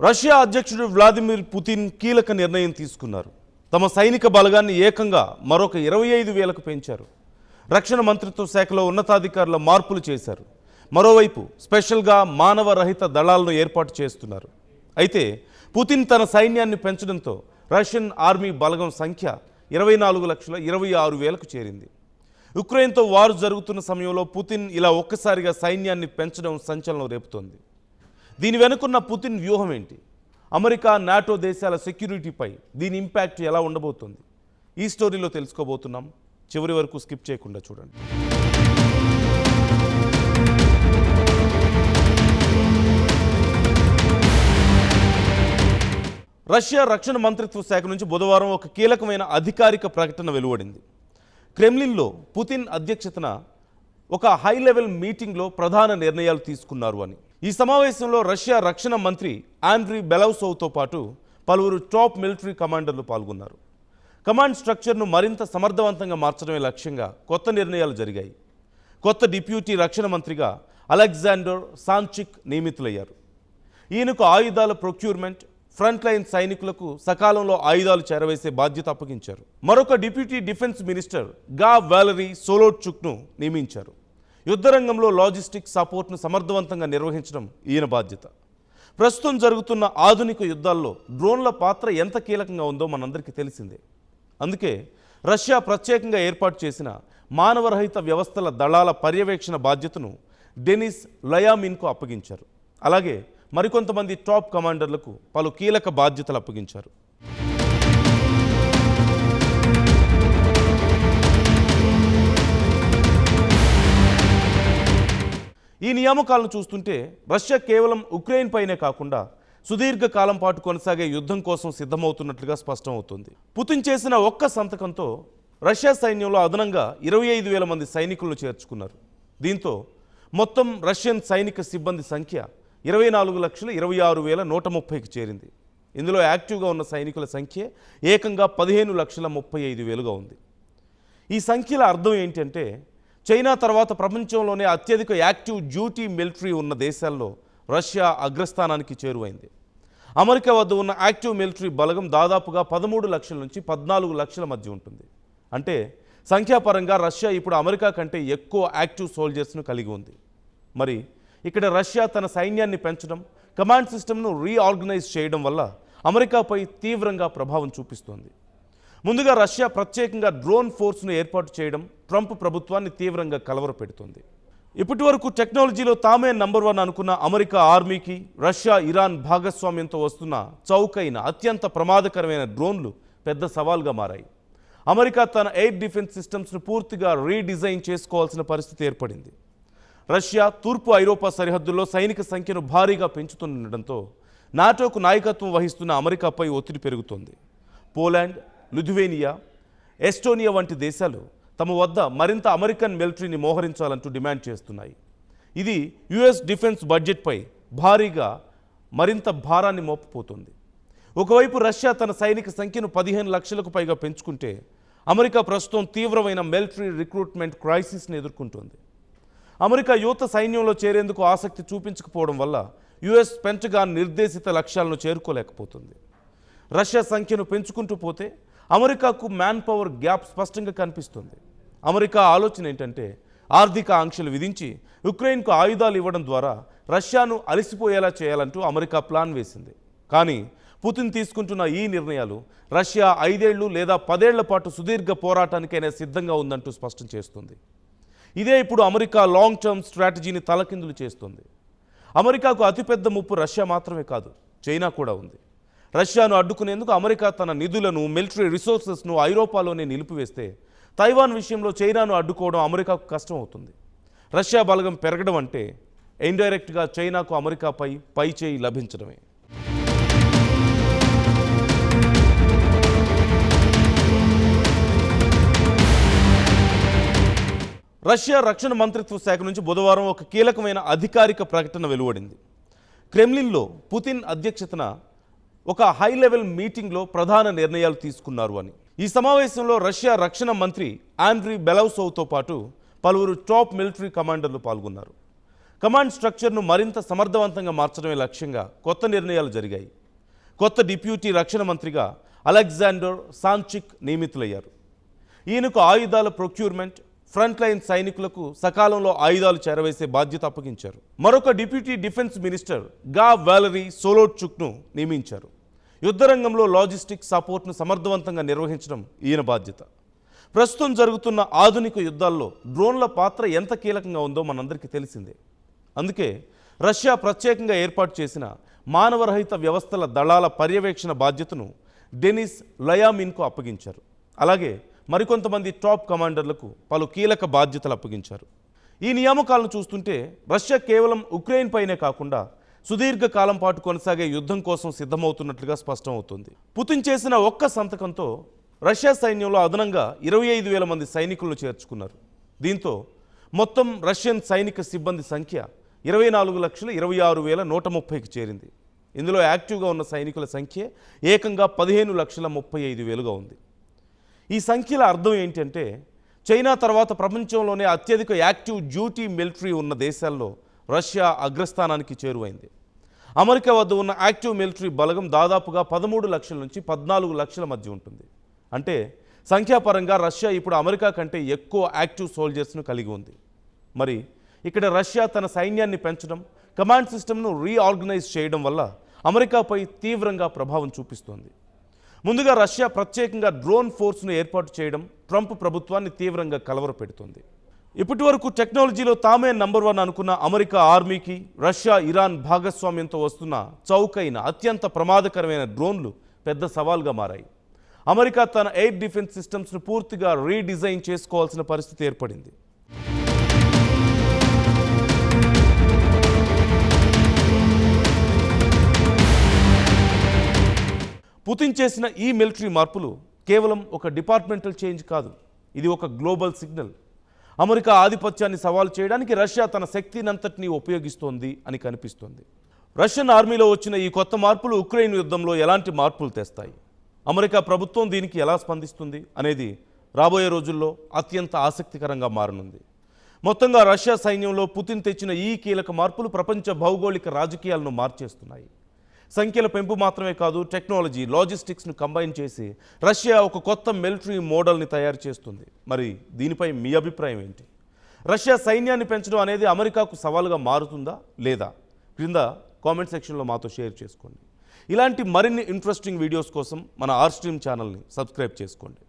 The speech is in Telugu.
రష్యా అధ్యక్షుడు వ్లాదిమిర్ పుతిన్ కీలక నిర్ణయం తీసుకున్నారు. తమ సైనిక బలగాన్ని ఏకంగా మరొక 25,000కు పెంచారు. రక్షణ మంత్రిత్వ శాఖలో ఉన్నతాధికారుల మార్పులు చేశారు. మరోవైపు స్పెషల్గా మానవ రహిత దళాలను ఏర్పాటు చేస్తున్నారు. అయితే పుతిన్ తన సైన్యాన్ని పెంచడంతో రష్యన్ ఆర్మీ బలగం సంఖ్య 24,26,000కు చేరింది. ఉక్రెయిన్తో వారు జరుగుతున్న సమయంలో పుతిన్ ఇలా ఒక్కసారిగా సైన్యాన్ని పెంచడం సంచలనం రేపుతోంది. దీని వెనుకున్న పుతిన్ వ్యూహం ఏంటి? అమెరికా, నాటో దేశాల సెక్యూరిటీపై దీని ఇంపాక్ట్ ఎలా ఉండబోతోంది? ఈ స్టోరీలో తెలుసుకోబోతున్నాం. చివరి వరకు స్కిప్ చేయకుండా చూడండి. రష్యా రక్షణ మంత్రిత్వ శాఖ నుంచి బుధవారం ఒక కీలకమైన అధికారిక ప్రకటన వెలువడింది. క్రెమ్లిన్లో పుతిన్ అధ్యక్షతన ఒక హై లెవెల్ మీటింగ్లో ప్రధాన నిర్ణయాలు తీసుకున్నారు అని. ఈ సమావేశంలో రష్యా రక్షణ మంత్రి ఆండ్రీ బెలౌసోవ్తో పాటు పలువురు టాప్ మిలిటరీ కమాండర్లు పాల్గొన్నారు. కమాండ్ స్ట్రక్చర్ను మరింత సమర్థవంతంగా మార్చడమే లక్ష్యంగా కొత్త నిర్ణయాలు జరిగాయి. కొత్త డిప్యూటీ రక్షణ మంత్రిగా అలెగ్జాండర్ సాంచిక్ నియమితులయ్యారు. ఈయనకు ఆయుధాల ప్రొక్యూర్మెంట్, ఫ్రంట్ లైన్ సైనికులకు సకాలంలో ఆయుధాలు చేరవేసే బాధ్యత అప్పగించారు. మరొక డిప్యూటీ డిఫెన్స్ మినిస్టర్ గా వాలరీ సోలోట్చుక్ను నియమించారు. యుద్ధరంగంలో లాజిస్టిక్స్ సపోర్ట్ను సమర్థవంతంగా నిర్వహించడం ఈయన బాధ్యత. ప్రస్తుతం జరుగుతున్న ఆధునిక యుద్ధాల్లో డ్రోన్ల పాత్ర ఎంత కీలకంగా ఉందో మనందరికీ తెలిసిందే. అందుకే రష్యా ప్రత్యేకంగా ఏర్పాటు చేసిన మానవరహిత వ్యవస్థల దళాల పర్యవేక్షణ బాధ్యతను డెనిస్ లయామిన్కు అప్పగించారు. అలాగే మరికొంతమంది టాప్ కమాండర్లకు పలు కీలక బాధ్యతలు అప్పగించారు. ఈ నియామకాలను చూస్తుంటే రష్యా కేవలం ఉక్రెయిన్ పైనే కాకుండా సుదీర్ఘ కాలం పాటు కొనసాగే యుద్ధం కోసం సిద్ధమవుతున్నట్లుగా స్పష్టమవుతుంది. పుతిన్ చేసిన ఒక్క సంతకంతో రష్యా సైన్యంలో అదనంగా 25,000 మంది సైనికులను చేర్చుకున్నారు. దీంతో మొత్తం రష్యన్ సైనిక సిబ్బంది సంఖ్య 24,26,130కి చేరింది. ఇందులో యాక్టివ్గా ఉన్న సైనికుల సంఖ్య ఏకంగా 15,35,000గా ఉంది. ఈ సంఖ్యల అర్థం ఏంటంటే చైనా తర్వాత ప్రపంచంలోనే అత్యధిక యాక్టివ్ డ్యూటీ మిలిటరీ ఉన్న దేశాల్లో రష్యా అగ్రస్థానానికి చేరువైంది. అమెరికా వద్ద ఉన్న యాక్టివ్ మిలిటరీ బలగం దాదాపుగా 13 లక్షల నుంచి 14 లక్షల మధ్య ఉంటుంది. అంటే సంఖ్యాపరంగా రష్యా ఇప్పుడు అమెరికా కంటే ఎక్కువ యాక్టివ్ సోల్జర్స్ను కలిగి ఉంది. మరి ఇక్కడ రష్యా తన సైన్యాన్ని పెంచడం, కమాండ్ సిస్టమ్ను రీఆర్గనైజ్ చేయడం వల్ల అమెరికాపై తీవ్రంగా ప్రభావం చూపిస్తోంది. ముందుగా రష్యా ప్రత్యేకంగా డ్రోన్ ఫోర్స్ను ఏర్పాటు చేయడం ట్రంప్ ప్రభుత్వాన్ని తీవ్రంగా కలవరపెడుతోంది. ఇప్పటి వరకు టెక్నాలజీలో తామే నంబర్ 1 అనుకున్న అమెరికా ఆర్మీకి రష్యా, ఇరాన్ భాగస్వామ్యంతో వస్తున్న చౌకైన అత్యంత ప్రమాదకరమైన డ్రోన్లు పెద్ద సవాల్గా మారాయి. అమెరికా తన ఎయిర్ డిఫెన్స్ సిస్టమ్స్ను పూర్తిగా రీడిజైన్ చేసుకోవాల్సిన పరిస్థితి ఏర్పడింది. రష్యా తూర్పు ఐరోపా సరిహద్దుల్లో సైనిక సంఖ్యను భారీగా పెంచుతుండటంతో నాటోకు నాయకత్వం వహిస్తున్న అమెరికాపై ఒత్తిడి పెరుగుతోంది. పోలాండ్, లిథువేనియా, ఎస్టోనియా వంటి దేశాలు తమ వద్ద మరింత అమెరికన్ మిలిటరీని మోహరించాలంటూ డిమాండ్ చేస్తున్నాయి. ఇది యుఎస్ డిఫెన్స్ బడ్జెట్పై భారీగా మరింత భారాన్ని మోపపోతుంది. ఒకవైపు రష్యా తన సైనిక సంఖ్యను 15 లక్షలకు పైగా పెంచుకుంటే అమెరికా ప్రస్తుతం తీవ్రమైన మిలిటరీ రిక్రూట్మెంట్ క్రైసిస్ని ఎదుర్కొంటోంది. అమెరికా యువత సైన్యంలో చేరేందుకు ఆసక్తి చూపించకపోవడం వల్ల యుఎస్ పెంటగాన్ నిర్దేశిత లక్ష్యాలను చేరుకోలేకపోతుంది. రష్యా సంఖ్యను పెంచుకుంటూ పోతే అమెరికాకు మ్యాన్ పవర్ గ్యాప్ స్పష్టంగా కనిపిస్తుంది. అమెరికా ఆలోచన ఏంటంటే ఆర్థిక ఆంక్షలు విధించి ఉక్రెయిన్కు ఆయుధాలు ఇవ్వడం ద్వారా రష్యాను అలసిపోయేలా చేయాలంటూ అమెరికా ప్లాన్ వేసింది. కానీ పుతిన్ తీసుకుంటున్న ఈ నిర్ణయాలు రష్యా 5 ఏళ్లు లేదా 10 ఏళ్ల పాటు సుదీర్ఘ పోరాటానికైనా సిద్ధంగా ఉందంటూ స్పష్టం చేస్తుంది. ఇదే ఇప్పుడు అమెరికా లాంగ్ టర్మ్ స్ట్రాటజీని తలకిందులు చేస్తుంది. అమెరికాకు అతిపెద్ద ముప్పు రష్యా మాత్రమే కాదు, చైనా కూడా ఉంది. రష్యాను అడ్డుకునేందుకు అమెరికా తన నిధులను, మిలిటరీ రిసోర్సెస్ను ఐరోపాలోనే నిలిపివేస్తే తైవాన్ విషయంలో చైనాను అడ్డుకోవడం అమెరికాకు కష్టం అవుతుంది. రష్యా బలగం పెరగడం అంటే ఇండైరెక్ట్గా చైనాకు అమెరికాపై పైచేయి లభించడమే. రష్యా రక్షణ మంత్రిత్వ శాఖ నుంచి బుధవారం ఒక కీలకమైన అధికారిక ప్రకటన వెలువడింది. క్రెమ్లిన్లో పుతిన్ అధ్యక్షతన ఒక హై లెవెల్ మీటింగ్లో ప్రధాన నిర్ణయాలు తీసుకున్నారు అని. ఈ సమావేశంలో రష్యా రక్షణ మంత్రి ఆండ్రీ బెలౌసోవ్తో పాటు పలువురు టాప్ మిలిటరీ కమాండర్లు పాల్గొన్నారు. కమాండ్ స్ట్రక్చర్ను మరింత సమర్థవంతంగా మార్చడమే లక్ష్యంగా కొత్త నిర్ణయాలు జరిగాయి. కొత్త డిప్యూటీ రక్షణ మంత్రిగా అలెగ్జాండర్ సాంచిక్ నియమితులయ్యారు. ఈయనకు ఆయుధాల ప్రొక్యూర్మెంట్, ఫ్రంట్ లైన్ సైనికులకు సకాలంలో ఆయుధాలు చేరవేసే బాధ్యత అప్పగించారు. మరొక డిప్యూటీ డిఫెన్స్ మినిస్టర్ గా వాలరీ సోలోట్చుక్ను నియమించారు. యుద్ధరంగంలో లాజిస్టిక్ సపోర్ట్ను సమర్థవంతంగా నిర్వహించడం ఈయన బాధ్యత. ప్రస్తుతం జరుగుతున్న ఆధునిక యుద్ధాల్లో డ్రోన్ల పాత్ర ఎంత కీలకంగా ఉందో మనందరికీ తెలిసిందే. అందుకే రష్యా ప్రత్యేకంగా ఏర్పాటు చేసిన మానవరహిత వ్యవస్థల దళాల పర్యవేక్షణ బాధ్యతను డెనిస్ లయామిన్కు అప్పగించారు. అలాగే మరికొంతమంది టాప్ కమాండర్లకు పలు కీలక బాధ్యతలు అప్పగించారు. ఈ నియామకాలను చూస్తుంటే రష్యా కేవలం ఉక్రెయిన్ పైనే కాకుండా సుదీర్ఘ కాలం పాటు కొనసాగే యుద్ధం కోసం సిద్ధమవుతున్నట్లుగా స్పష్టమవుతుంది. పుతిన్ చేసిన ఒక్క సంతకంతో రష్యా సైన్యంలో అదనంగా 25,000 మంది సైనికులను చేర్చుకున్నారు. దీంతో మొత్తం రష్యన్ సైనిక సిబ్బంది సంఖ్య 24,26,130కి చేరింది. ఇందులో యాక్టివ్గా ఉన్న సైనికుల సంఖ్య ఏకంగా 15,35,000గా ఉంది. ఈ సంఖ్యల అర్థం ఏంటంటే చైనా తర్వాత ప్రపంచంలోనే అత్యధిక యాక్టివ్ డ్యూటీ మిలిటరీ ఉన్న దేశాల్లో రష్యా అగ్రస్థానానికి చేరువైంది. అమెరికా వద్ద ఉన్న యాక్టివ్ మిలిటరీ బలగం దాదాపుగా 13 లక్షల నుంచి 14 లక్షల మధ్య ఉంటుంది. అంటే సంఖ్యాపరంగా రష్యా ఇప్పుడు అమెరికా కంటే ఎక్కువ యాక్టివ్ సోల్జర్స్ను కలిగి ఉంది. మరి ఇక్కడ రష్యా తన సైన్యాన్ని పెంచడం, కమాండ్ సిస్టమ్ను రీఆర్గనైజ్ చేయడం వల్ల అమెరికాపై తీవ్రంగా ప్రభావం చూపిస్తోంది. ముందుగా రష్యా ప్రత్యేకంగా డ్రోన్ ఫోర్స్ను ఏర్పాటు చేయడం ట్రంప్ ప్రభుత్వాన్ని తీవ్రంగా కలవరపెడుతోంది. ఇప్పటి వరకు టెక్నాలజీలో తామే నంబర్ 1 అనుకున్న అమెరికా ఆర్మీకి రష్యా, ఇరాన్ భాగస్వామ్యంతో వస్తున్న చౌకైన అత్యంత ప్రమాదకరమైన డ్రోన్లు పెద్ద సవాల్గా మారాయి. అమెరికా తన ఎయిర్ డిఫెన్స్ సిస్టమ్స్ను పూర్తిగా రీడిజైన్ చేసుకోవాల్సిన పరిస్థితి ఏర్పడింది. పుతిన్ చేసిన ఈ మిలిటరీ మార్పులు కేవలం ఒక డిపార్ట్మెంటల్ చేంజ్ కాదు, ఇది ఒక గ్లోబల్ సిగ్నల్. అమెరికా ఆధిపత్యాన్ని సవాల్ చేయడానికి రష్యా తన శక్తినంతటినీ ఉపయోగిస్తోంది అని కనిపిస్తోంది. రష్యన్ ఆర్మీలో వచ్చిన ఈ కొత్త మార్పులు ఉక్రెయిన్ యుద్ధంలో ఎలాంటి మార్పులు తెస్తాయి, అమెరికా ప్రభుత్వం దీనికి ఎలా స్పందిస్తుంది అనేది రాబోయే రోజుల్లో అత్యంత ఆసక్తికరంగా మారనుంది. మొత్తంగా రష్యా సైన్యంలో పుతిన్ తెచ్చిన ఈ కీలక మార్పులు ప్రపంచ భౌగోళిక రాజకీయాలను మార్చేస్తున్నాయి. సంఖ్యల పెంపు మాత్రమే కాదు, టెక్నాలజీ, లాజిస్టిక్స్ను కంబైన్ చేసి రష్యా ఒక కొత్త మిలిటరీ మోడల్ని తయారు చేస్తుంది. మరి దీనిపై మీ అభిప్రాయం ఏంటి? రష్యా సైన్యాన్ని పెంచడం అనేది అమెరికాకు సవాలుగా మారుతుందా లేదా? క్రింద కామెంట్ సెక్షన్లో మాతో షేర్ చేసుకోండి. ఇలాంటి మరిన్ని ఇంట్రెస్టింగ్ వీడియోస్ కోసం మన ఆర్ స్ట్రీమ్ ఛానల్ని సబ్స్క్రైబ్ చేసుకోండి.